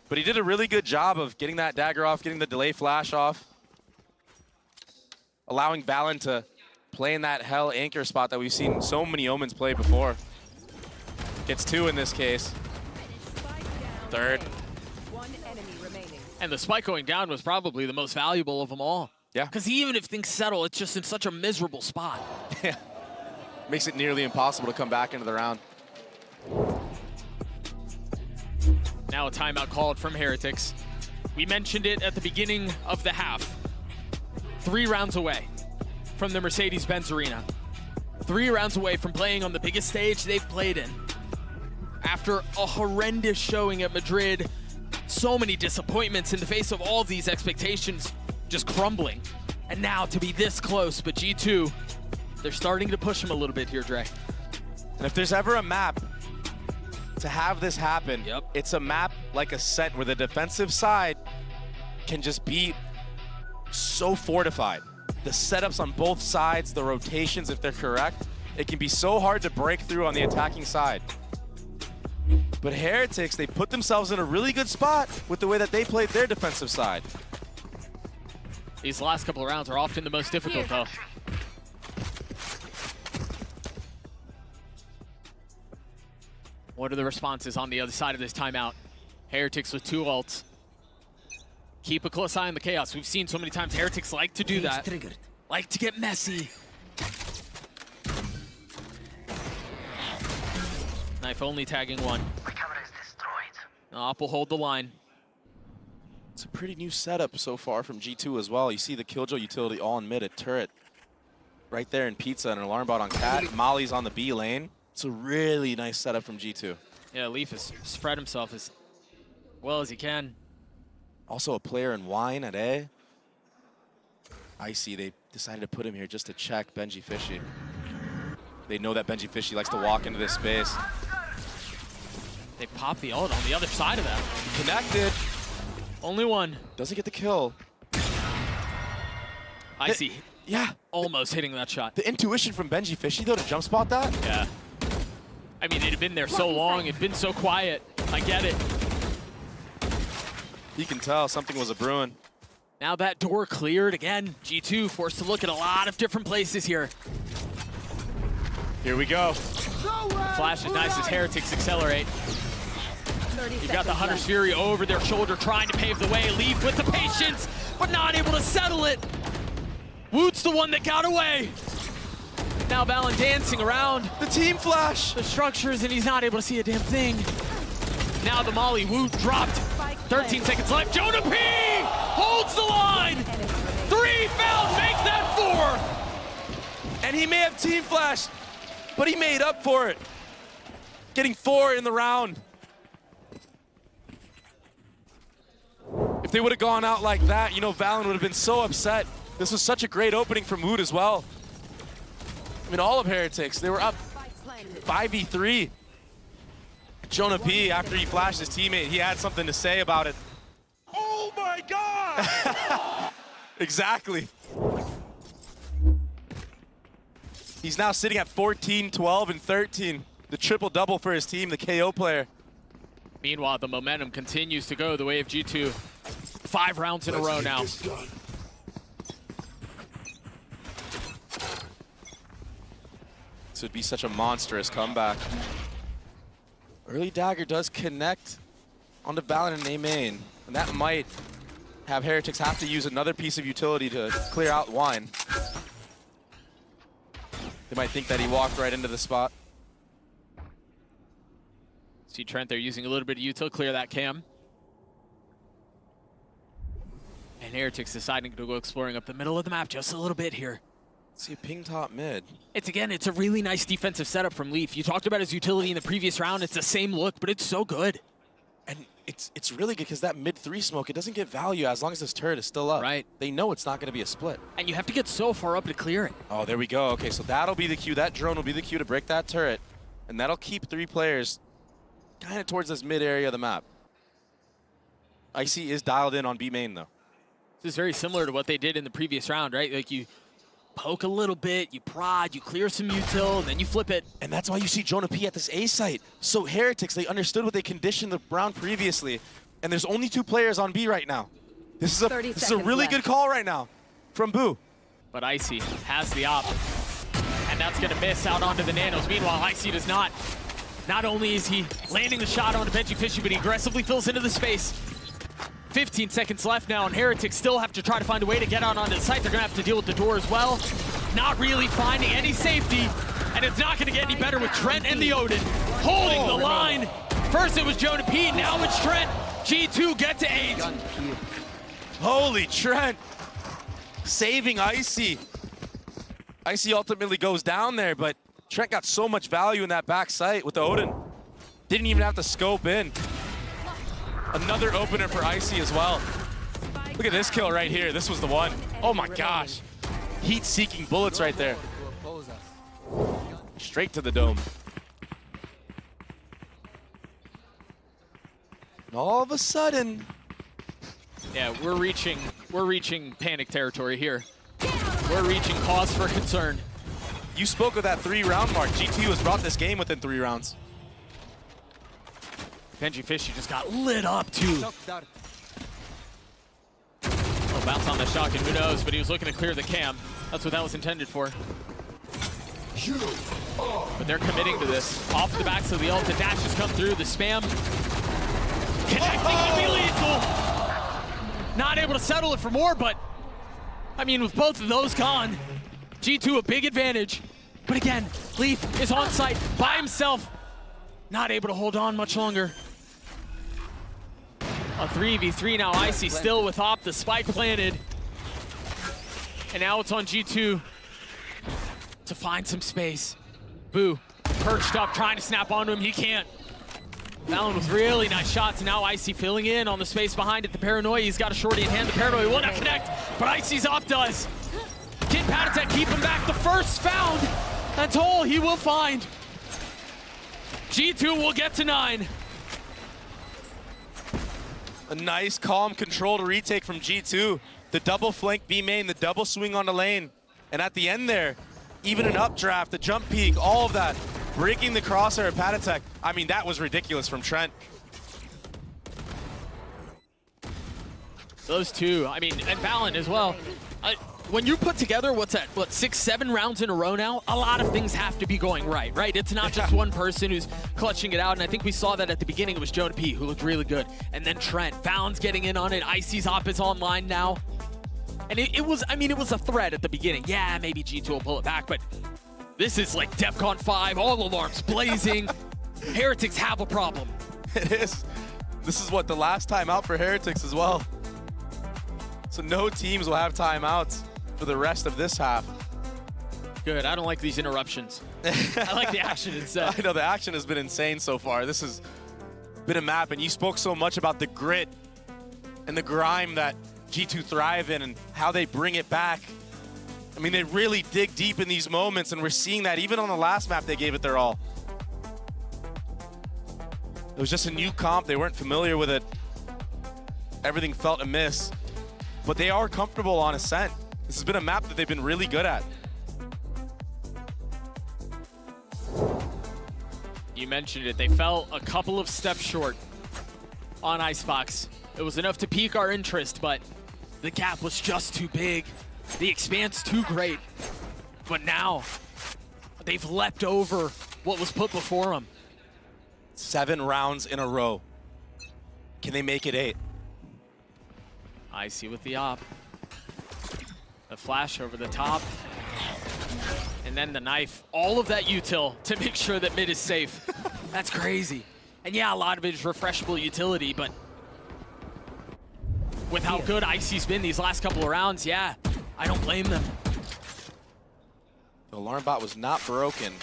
Speaker 2: But he did a really good job of getting that dagger off, getting the delay flash off. Allowing Valen to play in that hell anchor spot that we've seen so many Omens play before. Gets 2 in this case. Third.
Speaker 1: And the spike going down was probably the most valuable of them all.
Speaker 2: Yeah.
Speaker 1: Because even if things settle, it's just in such a miserable spot.
Speaker 2: Yeah. Makes it nearly impossible to come back into the round.
Speaker 1: Now a timeout called from Heretics. We mentioned it at the beginning of the half. 3 rounds away from the Mercedes-Benz Arena. 3 rounds away from playing on the biggest stage they've played in. After a horrendous showing at Madrid, so many disappointments in the face of all these expectations just crumbling. And now to be this close, but G2, they're starting to push them a little bit here, Dre.
Speaker 2: And if there's ever a map to have this happen, it's a map like Ascent where the defensive side can just be so fortified. The setups on both sides, the rotations, if they're correct, it can be so hard to break through on the attacking side. But Heretics, they put themselves in a really good spot with the way that they played their defensive side.
Speaker 1: These last couple of rounds are often the most difficult, though. What are the responses on the other side of this timeout? Heretics with 2 ults. Keep a close eye on the chaos. We've seen so many times Heretics like to do that. Like to get messy. Knife only tagging 1. Op will hold the line.
Speaker 2: It's a pretty new setup so far from G2 as well. You see the Killjoy utility all in mid, a turret right there in Pizza and an alarm bot on Cat. Molly's on the B lane. It's a really nice setup from G2.
Speaker 1: Yeah, Leaf has spread himself as well as he can.
Speaker 2: Also a player in Wine at A. Icy, they decided to put him here just to check Benji Fishy. They know that Benji Fishy likes to walk into this space.
Speaker 1: They pop the ult on the other side of that.
Speaker 2: Connected.
Speaker 1: Only 1.
Speaker 2: Doesn't get the kill.
Speaker 1: Icy.
Speaker 2: Yeah.
Speaker 1: Almost hitting that shot.
Speaker 2: The intuition from Benji Fishy, though, to jump spot that.
Speaker 1: Yeah. I mean, it had been there so long. It'd been so quiet. I get it.
Speaker 2: You can tell something was a brewing.
Speaker 1: Now that door cleared again. G2 forced to look at a lot of different places here.
Speaker 2: Here we go.
Speaker 1: Flash is nice as Heretics accelerate. You've got the Hunter's Fury over their shoulder trying to pave the way. Leaf with the patience, but not able to settle it. Woot's the one that got away. Now Valen dancing around
Speaker 2: the team flash.
Speaker 1: The structures, and he's not able to see a damn thing. Now the Molly, Woot dropped. 13 seconds left. Jonah P holds the line. 3 found, make that 4.
Speaker 2: And he may have team flashed, but he made up for it. Getting 4 in the round. If they would have gone out like that, you know, Valen would have been so upset. This was such a great opening from Woot as well. I mean, all of Heretics, they were up 5v3. Jonah P, after he flashed his teammate, he had something to say about it.
Speaker 3: Oh my God!
Speaker 2: Exactly. He's now sitting at 14, 12, and 13. The triple-double for his team, the KO player.
Speaker 1: Meanwhile, the momentum continues to go the way of G2. 5 rounds in a row now.
Speaker 3: This done.
Speaker 2: This would be such a monstrous comeback. Early dagger does connect onto Valorant and A main, and that might have Heretics have to use another piece of utility to clear out Wine. They might think that he walked right into the spot.
Speaker 1: See Trent there using a little bit of util, clear that cam. And Heretics deciding to go exploring up the middle of the map just a little bit here.
Speaker 2: See a ping top mid.
Speaker 1: It's a really nice defensive setup from Leaf. You talked about his utility in the previous round. It's the same look, but it's so good.
Speaker 2: And it's really good because that mid 3 smoke, it doesn't get value as long as this turret is still up.
Speaker 1: Right.
Speaker 2: They know it's not going to be a split.
Speaker 1: And you have to get so far up to clear it.
Speaker 2: Oh, there we go. Okay, so that'll be the cue. That drone will be the cue to break that turret. And that'll keep 3 players kind of towards this mid area of the map. Icy is dialed in on B main, though.
Speaker 1: This is very similar to what they did in the previous round, right? Like you poke a little bit, you prod, you clear some util, and then you flip it.
Speaker 2: And that's why you see Jonah P at this A site. So Heretics, they understood what they conditioned the round previously. And there's only 2 players on B right now. This is a really good call right now from Boo.
Speaker 1: But Icy has the op. And that's going to miss out onto the nanos. Meanwhile, Icy does not. Not only is he landing the shot onto Benji Fishy, but he aggressively fills into the space. 15 seconds left now, and Heretics still have to try to find a way to get out onto the site. They're going to have to deal with the door as well. Not really finding any safety, and it's not going to get any better with Trent and the Odin holding the line. First it was Jonah P, now it's Trent. G2 get to 8.
Speaker 2: Holy Trent. Saving Icy. Icy ultimately goes down there, but Trent got so much value in that back site with the Odin. Didn't even have to scope in. Another opener for Icy as well. Look at this kill right here. This was the one. Oh my gosh. Heat-seeking bullets right there. Straight to the dome. And all of a sudden,
Speaker 1: Yeah, we're reaching panic territory here. We're reaching cause for concern.
Speaker 2: you spoke of that 3-round mark. G2 has brought this game within 3 rounds.
Speaker 1: Benji Fishy just got lit up too. Oh, bounce on the shotgun, who knows, but he was looking to clear the cam. That's what that was intended for. But they're committing to this. Off the backs of the ult, the dashes come through, the spam. Connecting would be lethal. Not able to settle it for more, but I mean, with both of those gone, G2 a big advantage. But again, Leaf is on site by himself. Not able to hold on much longer. A 3v3 now, Icy still with Op, the spike planted. And now it's on G2 to find some space. Boo, perched up, trying to snap onto him, he can't. Valen with really nice shots, and now Icy filling in on the space behind it. The Paranoia, he's got a shorty in hand. The Paranoia will not connect, but Icy's Op does. Kid Patatek keep him back. The first found. That's all he will find. G2 will get to 9.
Speaker 2: A nice, calm, controlled retake from G2. The double flank B main, the double swing on the lane. And at the end there, even an updraft, the jump peak, all of that. Breaking the crosshair of Patatek. I mean, that was ridiculous from Trent.
Speaker 1: Those two, I mean, and Valen as well. When you put together, what's that, 6-7 rounds in a row now, a lot of things have to be going right? It's not just one person who's clutching it out, and I think we saw that at the beginning. It was Jonah P, who looked really good, and then Trent. Valen's getting in on it, Icy's Op is online now. And it was a threat at the beginning. Yeah, maybe G2 will pull it back, but this is like DEFCON 5, all alarms blazing. Heretics have a problem.
Speaker 2: It is. This is what, the last time out for Heretics as well. So no teams will have timeouts for the rest of this half.
Speaker 1: Good, I don't like these interruptions. I like the action instead.
Speaker 2: I know, the action has been insane so far. This has been a map, and you spoke so much about the grit and the grime that G2 thrive in and how they bring it back. I mean, they really dig deep in these moments, and we're seeing that even on the last map they gave it their all. It was just a new comp. They weren't familiar with it. Everything felt amiss. but they are comfortable on Ascent. This has been a map that they've been really good at.
Speaker 1: You mentioned it. They fell a couple of steps short on Icebox. It was enough to pique our interest, but the gap was just too big. The expanse too great. But now, they've leapt over what was put before them.
Speaker 2: 7 rounds in a row. Can they make it 8?
Speaker 1: Icy with the op. The flash over the top. And then the knife. All of that util to make sure that mid is safe. That's crazy. And yeah, a lot of it is refreshable utility, but with how good Icy's been these last couple of rounds, yeah, I don't blame them.
Speaker 2: The alarm bot was not broken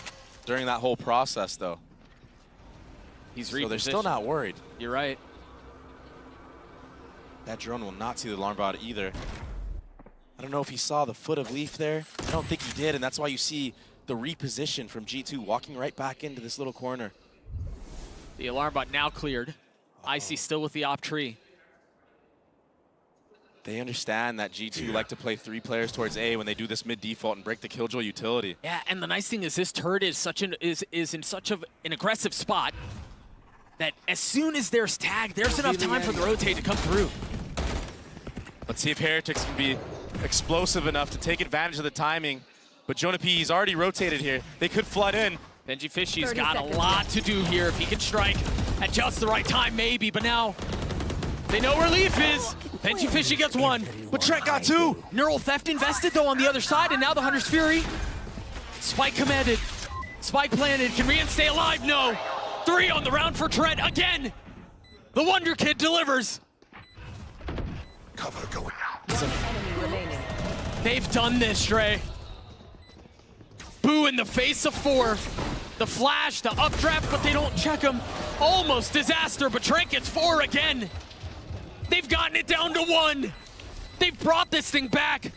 Speaker 2: during that whole process, though. So they're still not worried.
Speaker 1: You're right.
Speaker 2: That drone will not see the alarm bot either. I don't know if he saw the foot of Leaf there. I don't think he did, and that's why you see the reposition from G2 walking right back into this little corner.
Speaker 1: The alarm bot now cleared. Icy still with the op tree.
Speaker 2: They understand that G2 like to play 3 players towards A when they do this mid default and break the killjoy utility.
Speaker 1: Yeah, and the nice thing is this turret is in such an aggressive spot that as soon as there's tag, there's enough time for the rotate to come through.
Speaker 2: Let's see if Heretics can be explosive enough to take advantage of the timing. But Jonah P, he's already rotated here. They could flood in.
Speaker 1: Benji Fishy's got a lot to do here. If he can strike at just the right time, maybe. But now they know where Leaf is. Benji Fishy gets 1.
Speaker 2: But Trent got 2.
Speaker 1: Neural Theft invested, though, on the other side. And now the Hunter's Fury. Spike commanded. Spike planted. Can Rian stay alive? No. 3 on the round for Trent again. The Wonder Kid delivers.
Speaker 3: Cover going out.
Speaker 6: One enemy remaining.
Speaker 1: They've done this, Dre. Boo in the face of 4. The flash, the updraft, but they don't check him. Almost disaster, but Trent gets 4 again. They've gotten it down to 1. They've brought this thing back.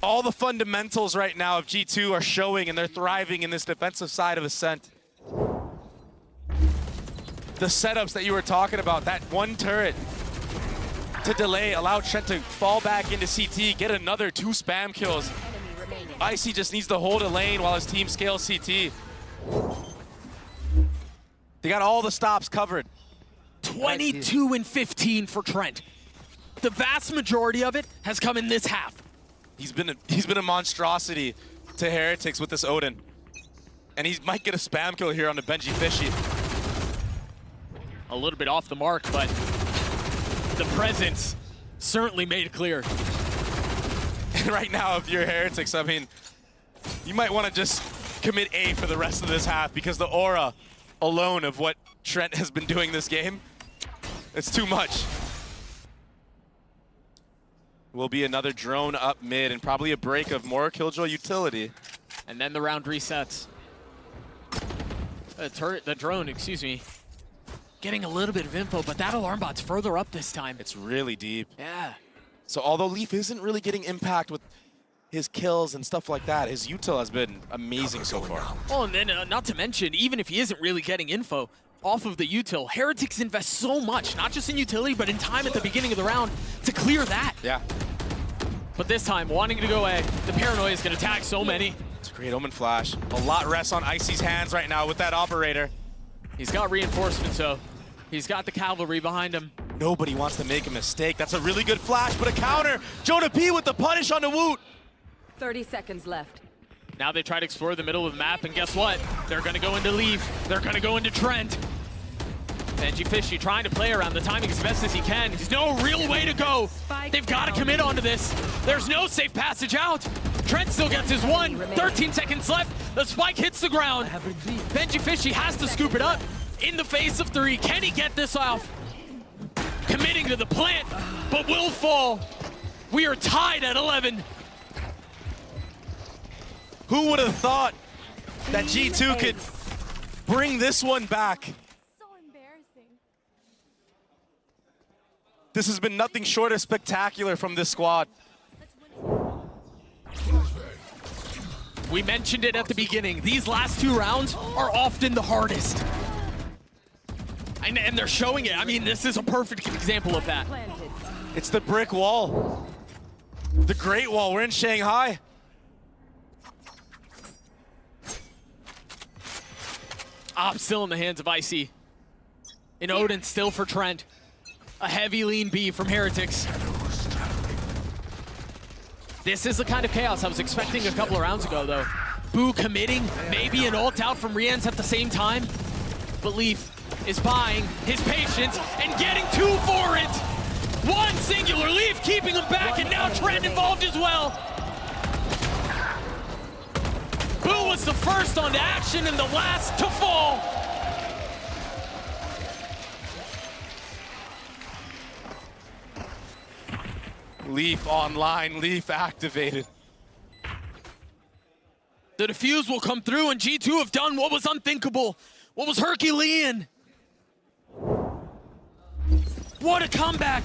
Speaker 2: All the fundamentals right now of G2 are showing, and they're thriving in this defensive side of Ascent. The setups that you were talking about, that one turret to delay, allow Trent to fall back into CT, get another 2 spam kills. Icy just needs to hold a lane while his team scales CT. They got all the stops covered.
Speaker 1: 22 and 15 for Trent. The vast majority of it has come in this half.
Speaker 2: He's been a monstrosity to Heretics with this Odin. And he might get a spam kill here on the Benji Fishy.
Speaker 1: A little bit off the mark, but the presence certainly made it clear.
Speaker 2: And right now, if you're Heretics, I mean, you might want to just commit A for the rest of this half, because the aura alone of what Trent has been doing this game, it's too much. Will be another drone up mid and probably a break of more killjoy utility.
Speaker 1: And then the round resets. The drone, excuse me, getting a little bit of info, but that alarm bot's further up this time.
Speaker 2: It's really deep.
Speaker 1: Yeah.
Speaker 2: So although Leaf isn't really getting impact with his kills and stuff like that, his util has been amazing so far.
Speaker 1: Oh, and then not to mention, even if he isn't really getting info off of the util, Heretics invest so much, not just in utility, but in time at the beginning of the round to clear that.
Speaker 2: Yeah.
Speaker 1: But this time, wanting to go A, the paranoia is going to tag so many.
Speaker 2: It's a great Omen flash. A lot rests on Icy's hands right now with that operator.
Speaker 1: He's got reinforcements, though. He's got the cavalry behind him.
Speaker 2: Nobody wants to make a mistake. That's a really good flash, but a counter. Jonah P with the punish on the Woot.
Speaker 6: 30 seconds left.
Speaker 1: Now they try to explore the middle of the map, and guess what? They're going to go into Leaf. They're going to go into Trent. Benji Fishy trying to play around the timing as best as he can. There's no real way to go. They've got to commit onto this. There's no safe passage out. Trent still gets his 1. 13 seconds left. The spike hits the ground. Benji Fishy has to scoop it up in the face of 3. Can he get this off? Committing to the plant, but will fall. We are tied at 11.
Speaker 2: Who would have thought that G2 could bring this one back?
Speaker 8: So embarrassing.
Speaker 2: This has been nothing short of spectacular from this squad.
Speaker 1: We mentioned it at the beginning. These last 2 rounds are often the hardest. And they're showing it. I mean, this is a perfect example of that.
Speaker 6: Planted.
Speaker 2: It's the brick wall. The Great Wall. We're in Shanghai.
Speaker 1: Op still in the hands of Icy. And Odin still for Trent. A heavy lean B from Heretics. This is the kind of chaos I was expecting a couple of rounds ago, though. Boo committing, maybe an ult out from Rians at the same time. But Leaf is buying his patience and getting two for it. One singular Leaf keeping him back, and now Trent involved as well. Boo was the first on action and the last to fall.
Speaker 2: Leaf online, Leaf activated.
Speaker 1: The defuse will come through, and G2 have done what was unthinkable, what was Herculean. What a comeback.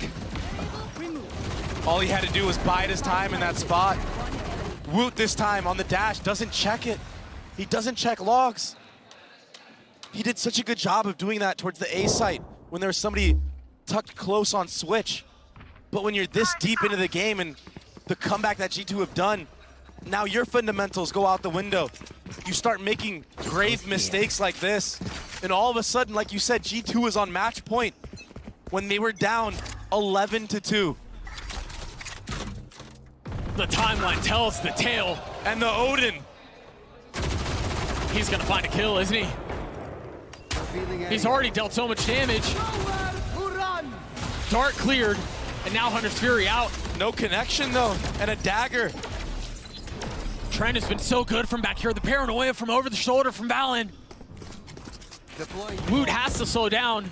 Speaker 2: All he had to do was bide his time in that spot. Woot this time on the dash, doesn't check it. He doesn't check logs. He did such a good job of doing that towards the A site when there was somebody tucked close on switch. But when you're this deep into the game and the comeback that G2 have done, now your fundamentals go out the window. You start making grave mistakes like this. And all of a sudden, like you said, G2 is on match point when they were down 11-2.
Speaker 1: The timeline tells the tale.
Speaker 2: And the Odin.
Speaker 1: He's gonna find a kill, isn't he? He's already dealt so much damage. Dart cleared, and now Hunter's Fury out.
Speaker 2: No connection though, and a dagger.
Speaker 1: Trent has been so good from back here. The paranoia from over the shoulder from Valen. Woot has to slow down.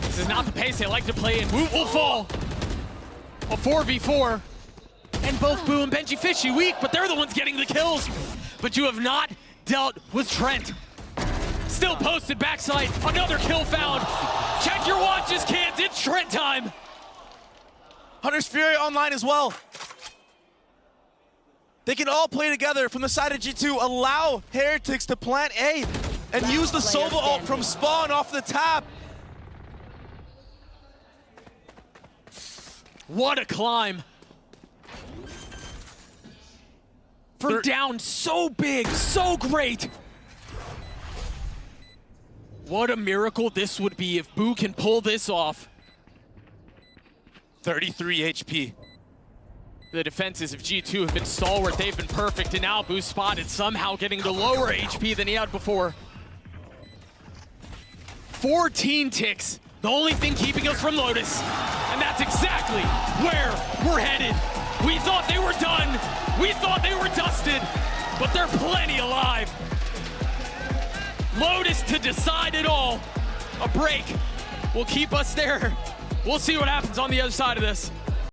Speaker 1: This is not the pace they like to play in. Woot will fall. A 4v4. And both Boo and Benji Fishy weak, but they're the ones getting the kills. But you have not dealt with Trent. Still posted backside. Another kill found. Check your watches, kids. It's Trent time.
Speaker 2: Hunter's Fury online as well. They can all play together from the side of G2. Allow Heretics to plant A and use the Sova ult from spawn off the tap.
Speaker 1: What a climb. From down so big, so great. What a miracle this would be if Boo can pull this off.
Speaker 2: 33 HP.
Speaker 1: The defenses of G2 have been stalwart, they've been perfect, and now Boo spotted somehow getting the lower HP than he had before. 14 ticks, the only thing keeping us from Lotus. And that's exactly where we're headed. We thought they were done, we thought they were dusted, but they're plenty alive. Lotus to decide it all. A break will keep us there. We'll see what happens on the other side of this.